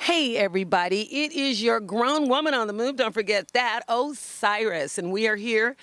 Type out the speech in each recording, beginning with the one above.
Hey, everybody. It is your grown woman on the move. Don't forget that, Osiris. And we are here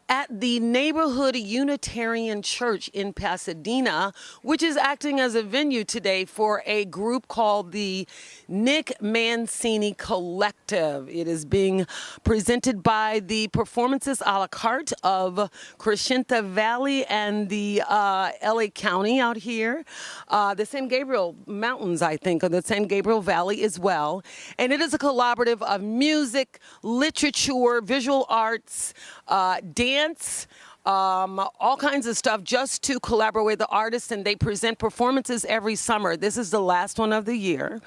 at the Neighborhood Unitarian Church in Pasadena, which is acting as a venue today for a group called the Nick Mancini Collective. It is being presented by the Performances A La Carte of Crescenta Valley and the LA County out here. The San Gabriel Mountains, I think, or the San Gabriel Valley as well. And it is a collaborative of music, literature, visual arts, dance, all kinds of stuff just to collaborate with the artists, and they present performances every summer. This is the last one of the year,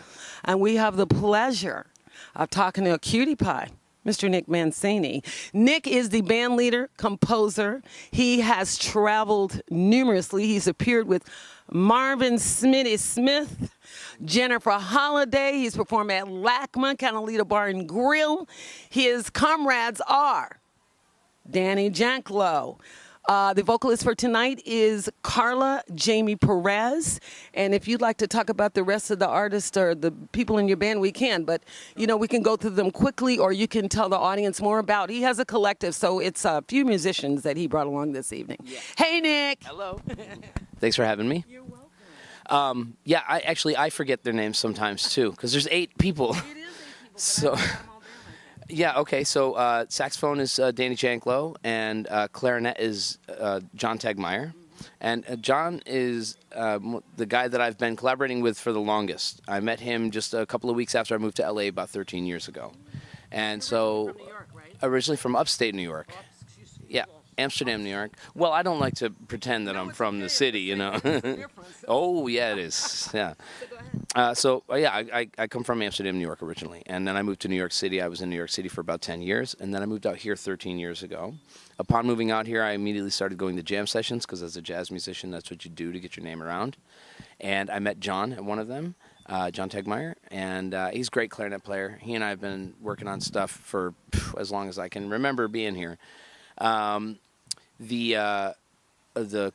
and we have the pleasure of talking to a cutie pie, Mr. Nick Mancini. Nick is the band leader, composer. He has traveled numerously. He's appeared with Marvin Smitty Smith, Jennifer Holliday. He's performed at LACMA, Catalina Bar and Grill. His comrades are Danny Janklow. The vocalist for tonight is Carla Jamie Perez. And if you'd like to talk about the rest of the artists or the people in your band, we can. But, you know, we can go through them quickly, or you can tell the audience more about. He has a collective, so it's a few musicians that he brought along this evening. Yeah. Hey, Nick. Hello. Thanks for having me. You're welcome. Yeah, I forget their names sometimes, too, because there's 8 people. It is 8 people, but So. Yeah, okay, so saxophone is Danny Janklow, and clarinet is John Tegmeyer. And John is the guy that I've been collaborating with for the longest. I met him just a couple of weeks after I moved to LA about 13 years ago. And so, from New York, right? Originally from upstate New York. Yeah, Amsterdam, New York. Well, I don't like to pretend that I'm from the city, you know. Oh, yeah, it is, yeah. I come from Amsterdam, New York originally, and then I moved to New York City. I was in New York City for about 10 years, and then I moved out here 13 years ago. Upon moving out here, I immediately started going to jam sessions, because as a jazz musician, that's what you do to get your name around. And I met John at one of them, John Tegmeyer, and he's a great clarinet player. He and I have been working on stuff for as long as I can remember being here. The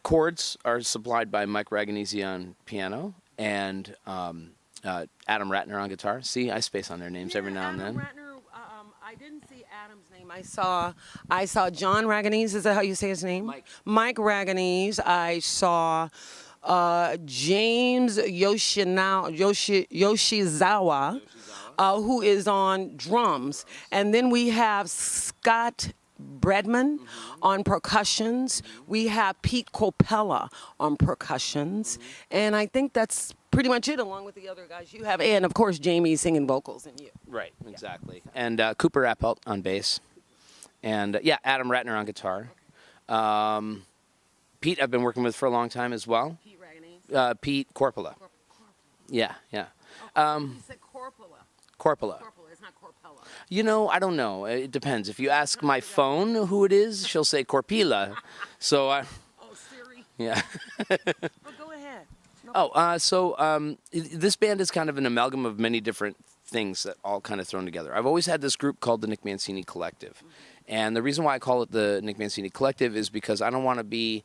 chords are supplied by Mike Raganese on piano, and Adam Ratner on guitar. See, I space on their names every now and then. Ratner, I didn't see Adam's name. I saw John Raganese. Is that how you say his name? Mike Raganese. I saw James Yoshizawa, who is on drums. And then we have Scott Bredman on percussions. We have Pete Copella on percussions. And I think that's pretty much it, along with the other guys you have. And, of course, Jamie singing vocals and you. Right, exactly. And Cooper Rappelt on bass. And, Adam Ratner on guitar. Pete I've been working with for a long time as well. Pete Raganese? Pete Corpola. Yeah. You said Corpola. Corpola. It's not Corpella. You know, I don't know. It depends. If you ask my phone who it is, she'll say Corpila. So Oh, Siri. Yeah. But go ahead. No. This band is kind of an amalgam of many different things that all kind of thrown together. I've always had this group called the Nick Mancini Collective. And the reason why I call it the Nick Mancini Collective is because I don't want to be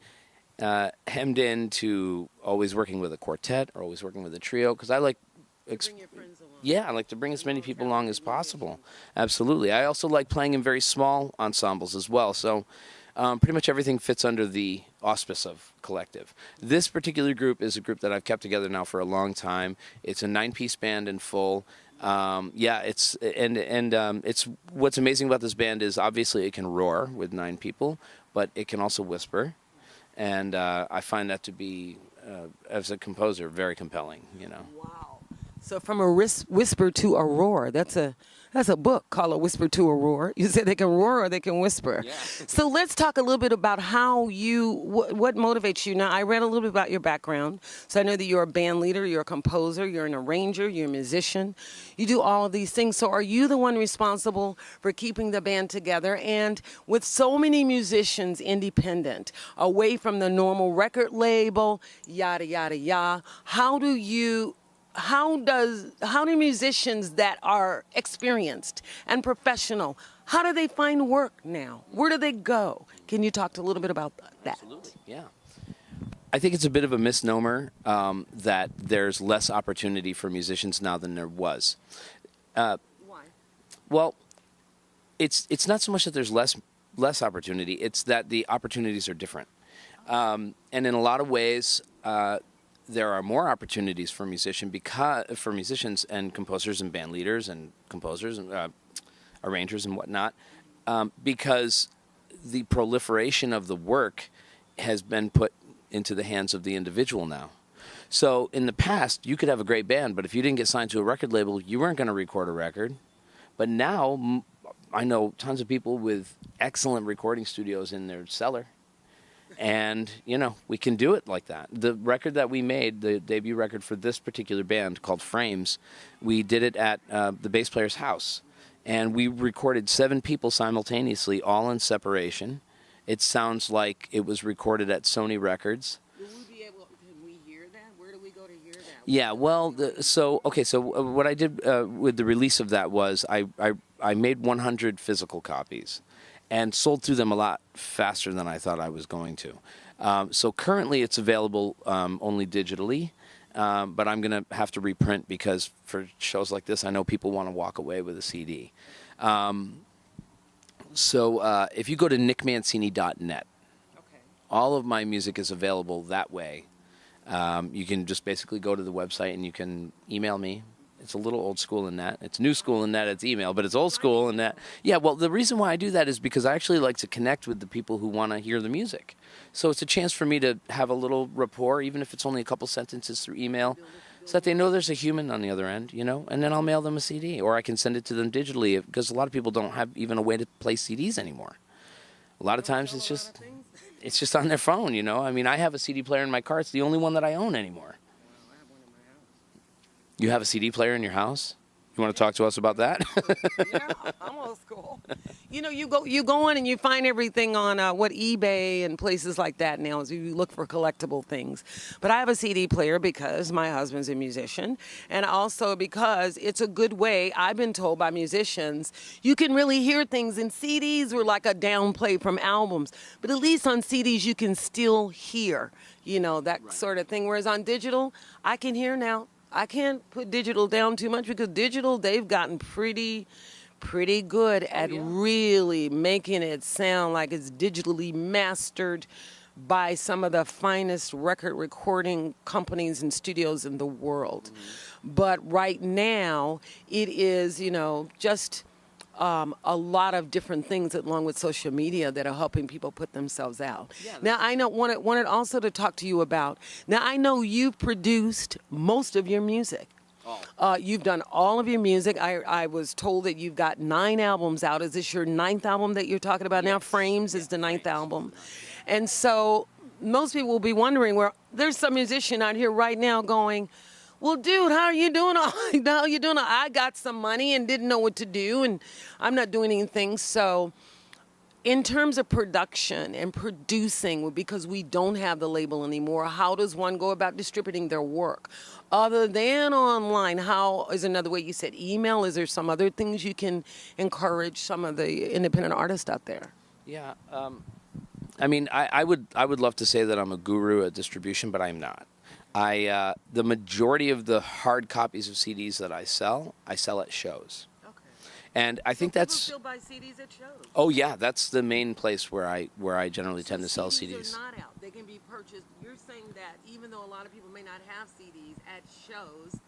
hemmed in to always working with a quartet or always working with a trio, because I like Bring your friends along. I like to bring as many people along as possible. Absolutely. I also like playing in very small ensembles as well. So pretty much everything fits under the auspice of collective. This particular group is a group that I've kept together now for a long time. It's a 9-piece band in full. It's what's amazing about this band is obviously it can roar with 9 people, but it can also whisper. And I find that to be, as a composer, very compelling, you know. Wow. So from a whisper to a roar, that's a book called A Whisper to a Roar. You said they can roar or they can whisper. Yeah. So let's talk a little bit about how what motivates you. Now, I read a little bit about your background, so I know that you're a band leader, you're a composer, you're an arranger, you're a musician. You do all of these things. So are you the one responsible for keeping the band together? And with so many musicians independent, away from the normal record label, yada, yada, yada, how do musicians that are experienced and professional, how do they find work now? Where do they go? Can you talk a little bit about that? Absolutely, yeah. I think it's a bit of a misnomer that there's less opportunity for musicians now than there was. Why? Well, it's not so much that there's less opportunity; it's that the opportunities are different. And in a lot of ways, there are more opportunities for musicians and composers and band leaders and composers and arrangers and whatnot, because the proliferation of the work has been put into the hands of the individual now. So in the past, you could have a great band, but if you didn't get signed to a record label, you weren't going to record a record. But now, I know tons of people with excellent recording studios in their cellar. And, we can do it like that. The record that we made, the debut record for this particular band called Frames, we did it at the bass player's house. And we recorded 7 people simultaneously, all in separation. It sounds like it was recorded at Sony Records. Can we hear that? Where do we go to hear that? Yeah, well, so what I did with the release of that was I made 100 physical copies and sold through them a lot faster than I thought I was going to. So currently it's available only digitally, but I'm going to have to reprint because for shows like this, I know people want to walk away with a CD. So if you go to nickmancini.net, Okay. all of my music is available that way. You can just basically go to the website and you can email me. It's a little old school in that. It's new school in that it's email, but it's old school in that. Yeah, well, the reason why I do that is because I actually like to connect with the people who want to hear the music. So it's a chance for me to have a little rapport, even if it's only a couple sentences through email, so that they know there's a human on the other end, and then I'll mail them a CD, or I can send it to them digitally, because a lot of people don't have even a way to play CDs anymore. A lot of times it's just on their phone, I mean, I have a CD player in my car. It's the only one that I own anymore. You have a CD player in your house? You want to talk to us about that? Yeah, I'm old school. You go in and you find everything on eBay and places like that now as you look for collectible things. But I have a CD player because my husband's a musician, and also because it's a good way, I've been told by musicians, you can really hear things. And CDs were like a downplay from albums, but at least on CDs you can still hear, that right. Sort of thing. Whereas on digital, I can hear now. I can't put digital down too much because digital, they've gotten pretty good at really making it sound like it's digitally mastered by some of the finest record recording companies and studios in the world. Mm-hmm. But right now, it is, just a lot of different things along with social media that are helping people put themselves out. Yeah, now, I wanted also to talk to you about, now I know you've produced most of your music. You've done all of your music. I was told that you've got 9 albums out. Is this your 9th album that you're talking about now? Frames is the 9th album. And so most people will be wondering, well, there's some musician out here right now going, well, dude, how are you doing? I got some money and didn't know what to do, and I'm not doing anything. So in terms of production and producing, because we don't have the label anymore, how does one go about distributing their work? Other than online, how is another way? You said email. Is there some other things you can encourage some of the independent artists out there? Yeah. I mean, I would love to say that I'm a guru at distribution, but I'm not. The majority of the hard copies of CDs that I sell at shows. Okay. And I think that's people still buy CDs at shows. Oh yeah, that's the main place where I generally tend to sell CDs. CDs are not out. They can be purchased. You're saying that even though a lot of people may not have CDs at shows,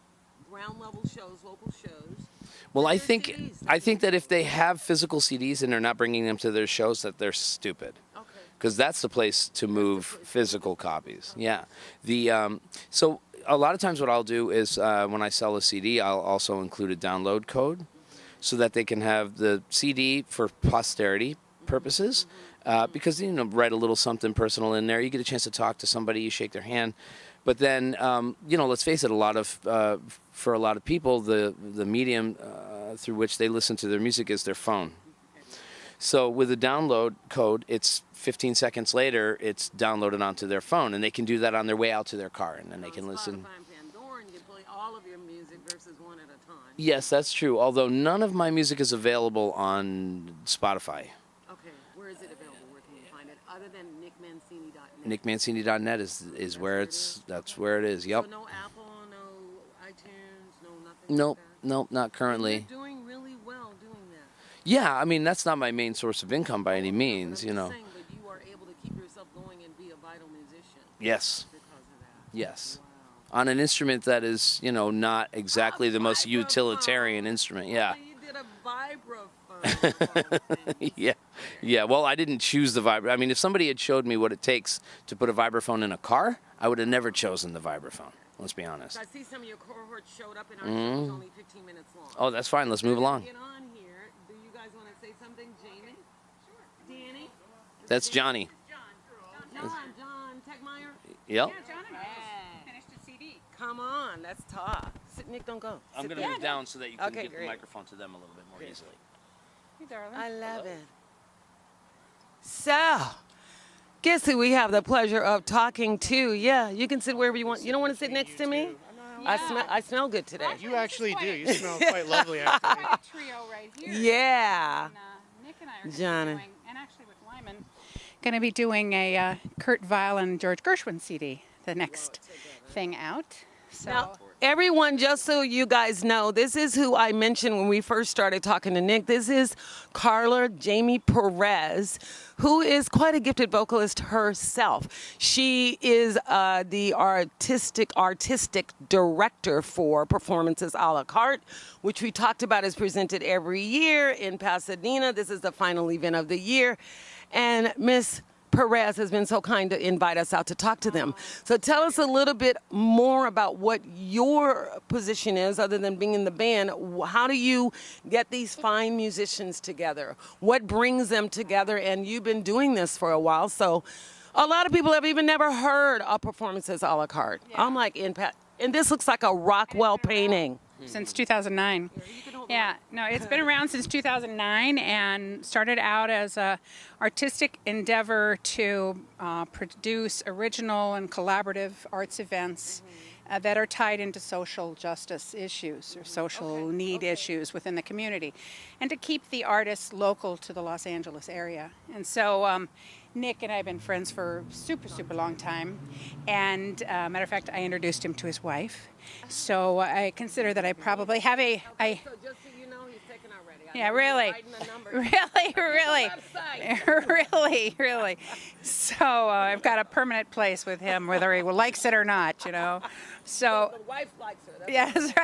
ground level shows, local shows. Well, I think that if they have physical CDs and they're not bringing them to their shows, that they're stupid. Okay. Because that's the place to move physical copies. Okay. Yeah. So a lot of times what I'll do is when I sell a CD, I'll also include a download code so that they can have the CD for posterity purposes. Because, write a little something personal in there. You get a chance to talk to somebody, you shake their hand. But then, let's face it, for a lot of people, the medium through which they listen to their music is their phone. So with a download code, it's 15 seconds later, it's downloaded onto their phone, and they can do that on their way out to their car, and then they can listen. Spotify and Pandora, and you play all of your music versus one at a time. Yes, that's true, although none of my music is available on Spotify. Okay, where is it available? Where can you find it? other than nickmancini.net. NickMancini.net is where that's where it is. Yep. So no Apple, no iTunes, no nothing. Nope. Like that? Nope. Not currently. And you're doing really well doing that. Yeah. I mean, that's not my main source of income by any means. But I'm You just know. saying, but you are able to keep yourself going and be a vital musician. Yes. Because of that. Yes. Wow. On an instrument that is, not exactly the most utilitarian instrument. Yeah. Oh, you did a vibraphone. Yeah. Yeah. Well, I didn't choose the vibraphone. I mean, if somebody had showed me what it takes to put a vibraphone in a car, I would have never chosen the vibraphone. Let's be honest. I see some of your cohorts showed up in our show. It's only 15 minutes long. Oh, that's fine. Let's move along. Get on here. Do you guys want to say something, Jamie? Sure. Danny? That's Johnny. John Techmeyer? Yep. Yeah, John and I finished a CD. Come on, let's talk. Nick, don't go. I'm Sit going to there. move down so that you can Okay, get the great. microphone to them a little bit more easily. Hey, darling. I love it. So, guess who we have the pleasure of talking to? Yeah, you can sit wherever you want. You don't want to sit next to me? I smell good today. You actually do. You smell quite lovely, actually. Quite a trio right here. Yeah. And, Nick and I are Johnny. doing, and actually with Lyman, going to be doing a Kurt Weill and George Gershwin CD, the next thing out. So. Now, everyone, just so you guys know, this is who I mentioned when we first started talking to Nick. This is Carla Jamie Perez, who is quite a gifted vocalist herself. She is the artistic director for Performances A La Carte, which we talked about is presented every year in Pasadena. This is the final event of the year. And Miss Perez has been so kind to invite us out to talk to them. So tell us a little bit more about what your position is other than being in the band. How do you get these fine musicians together? What brings them together? And you've been doing this for a while, so a lot of people have even never heard of Performances A La Carte. Yeah. I'm like, and this looks like a Rockwell painting. Since 2009. Yeah, no, it's been around since 2009 and started out as a artistic endeavor to produce original and collaborative arts events that are tied into social justice issues or social need issues within the community, and to keep the artists local to the Los Angeles area. And so Nick and I have been friends for super long time, and matter of fact, I introduced him to his wife. So I consider that I probably have So just so you know, he's taken already. Yeah, really. Really. So I've got a permanent place with him, whether he likes it or not, So. The wife likes her. Yeah, that's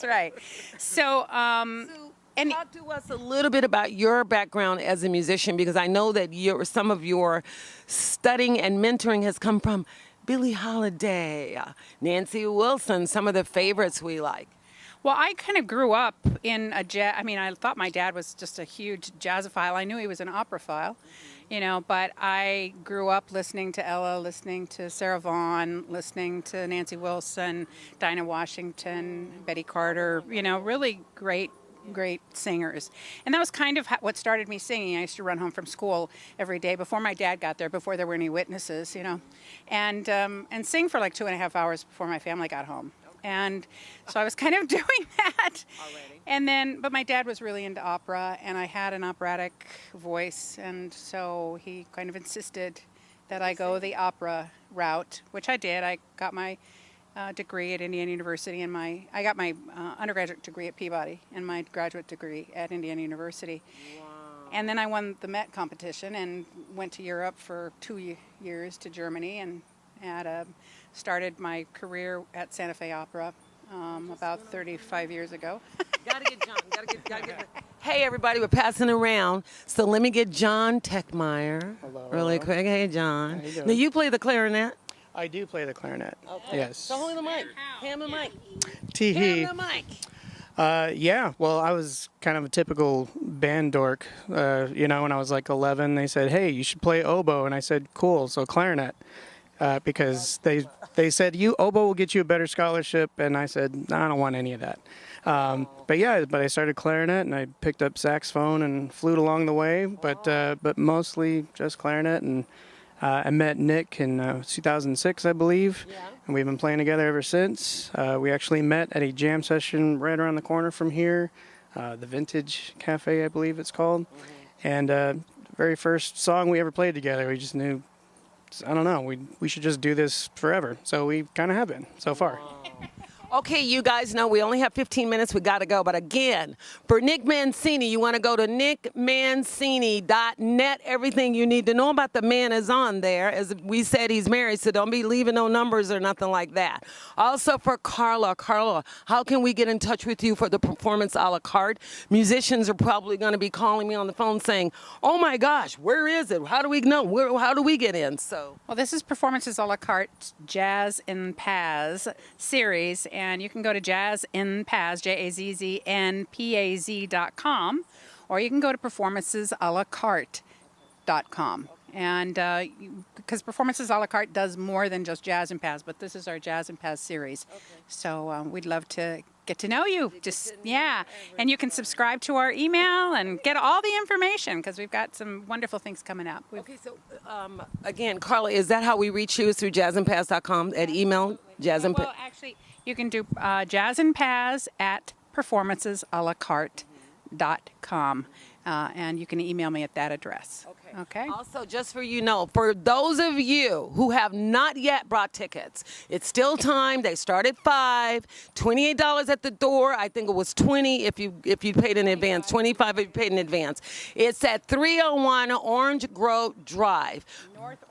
right. So, and talk to us a little bit about your background as a musician, because I know that some of your studying and mentoring has come from Billie Holiday, Nancy Wilson, some of the favorites we like. well, I kind of grew up in a jazz. I mean, I thought my dad was just a huge jazzophile. I knew he was an operaphile, but I grew up listening to Ella, listening to Sarah Vaughn, listening to Nancy Wilson, Dinah Washington, Betty Carter, really great singers. And that was kind of what started me singing. I used to run home from school every day before my dad got there, before there were any witnesses, and sing for like 2.5 hours before my family got home. And so I was kind of doing that. Already. And then, but my dad was really into opera, and I had an operatic voice, and so he kind of insisted that I go the opera route, which I did. I got my degree at Indiana University, and I got my undergraduate degree at Peabody and my graduate degree at Indiana University. Wow. And then I won the Met competition and went to Europe for 2 years to Germany, and started my career at Santa Fe Opera about 35 years ago. Gotta get John. Gotta get. Hey, everybody, we're passing around. So let me get John Techmeyer Hello. really quick. Hey, John. How you doing? Now, you play the clarinet. I do play the clarinet. Okay. Yes. So hold the mic. Hand the mic. Tee-hee. Hand the mic. Yeah, well, I was kind of a typical band dork. When I was like 11, they said, hey, you should play oboe. And I said, cool, so clarinet. Because they said, oboe will get you a better scholarship. And I said, no, I don't want any of that. But I started clarinet, and I picked up saxophone and flute along the way, but mostly just clarinet. And I met Nick in 2006, I believe, and we've been playing together ever since. We actually met at a jam session right around the corner from here, the Vintage Cafe, I believe it's called. And very first song we ever played together. We just knew, I don't know, we should just do this forever. So we kind of have been so far. Okay, you guys know we only have 15 minutes. We got to go. But again, for Nick Mancini, you want to go to nickmancini.net. Everything you need to know about the man is on there. As we said, he's married, so don't be leaving no numbers or nothing like that. Also for Carla, how can we get in touch with you for the Performance A La Carte? Musicians are probably going to be calling me on the phone saying, oh my gosh, where is it? How do we know? How do we get in? So, Well, this is Performances A La Carte Jazz in Paz series, and you can go to jazzinpaz, jazznpaz.com, or you can go to performancesalacarte.com. And because Performances A La Carte does more than just Jazz and Paz, but this is our Jazz and Paz series. Okay. So we'd love to get to know you. And you can subscribe to our email and get all the information because we've got some wonderful things coming up. Okay, so again, Carla, is that how we reach you? Is through jazzinpaz.com at email? Well, actually, you can do Jazz and Paz at performancesalacarte.com. And you can email me at that address. Okay. Also, just for you know, for those of you who have not yet brought tickets, it's still time. They start at $5, $28 at the door. I think it was $20 if you paid in advance, $25 if you paid in advance. It's at 301 Orange Grove Drive.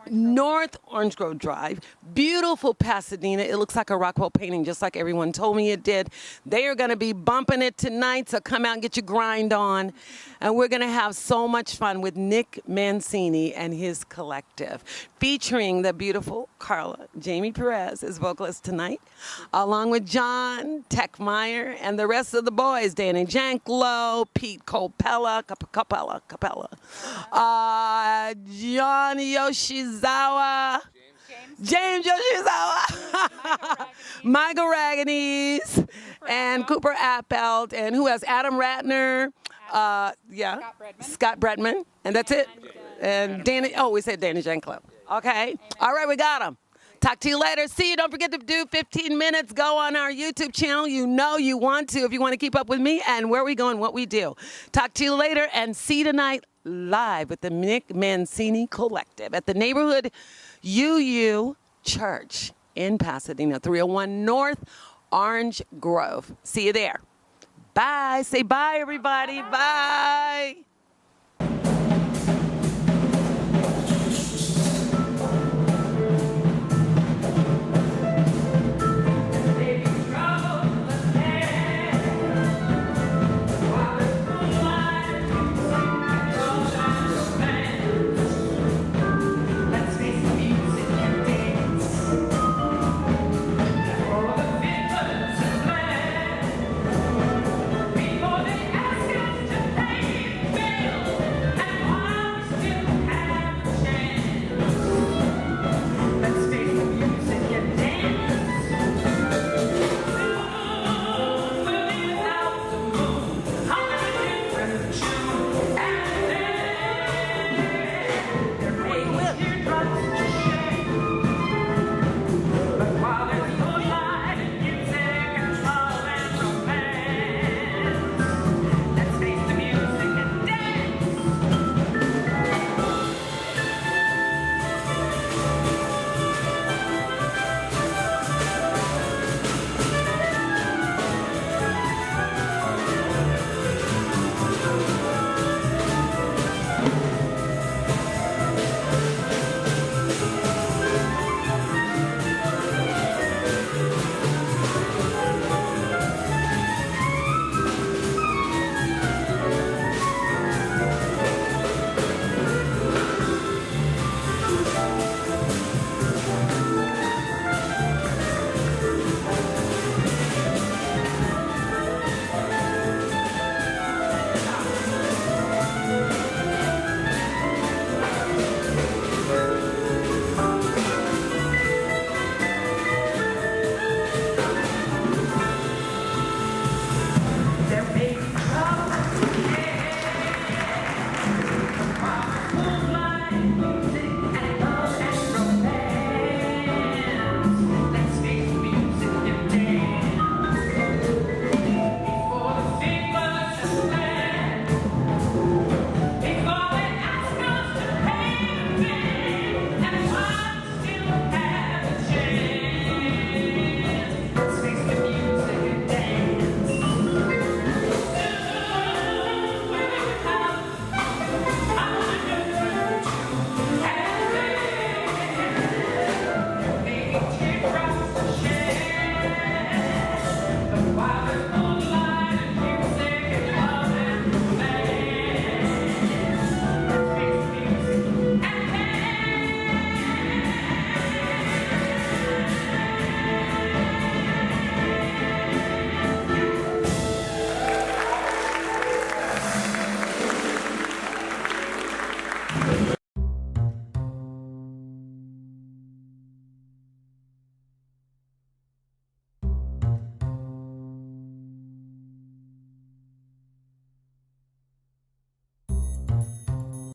North Orange Grove Drive. Beautiful Pasadena. It looks like a Rockwell painting, just like everyone told me it did. They are going to be bumping it tonight, so come out and get your grind on. And we're going to have so much fun with Nick Mancini and his collective, featuring the beautiful Carla Jamie Perez as vocalist tonight, along with John Techmeyer and the rest of the boys, Danny Janklow, Pete Capella, John Yoshizawa, James Yoshizawa, Michael Raganese, and Cooper Appelt, and who else? Adam Ratner, Scott Bredman, and that's it. And Danny, we said Danny Janklow. Okay, all right, we got him. Talk to you later. See you. Don't forget to do 15 minutes. Go on our YouTube channel. You know you want to if you want to keep up with me and where we go and what we do. Talk to you later and see you tonight live with the Nick Mancini Collective at the Neighborhood UU Church in Pasadena, 301 North Orange Grove. See you there. Bye. Say bye, everybody. Bye.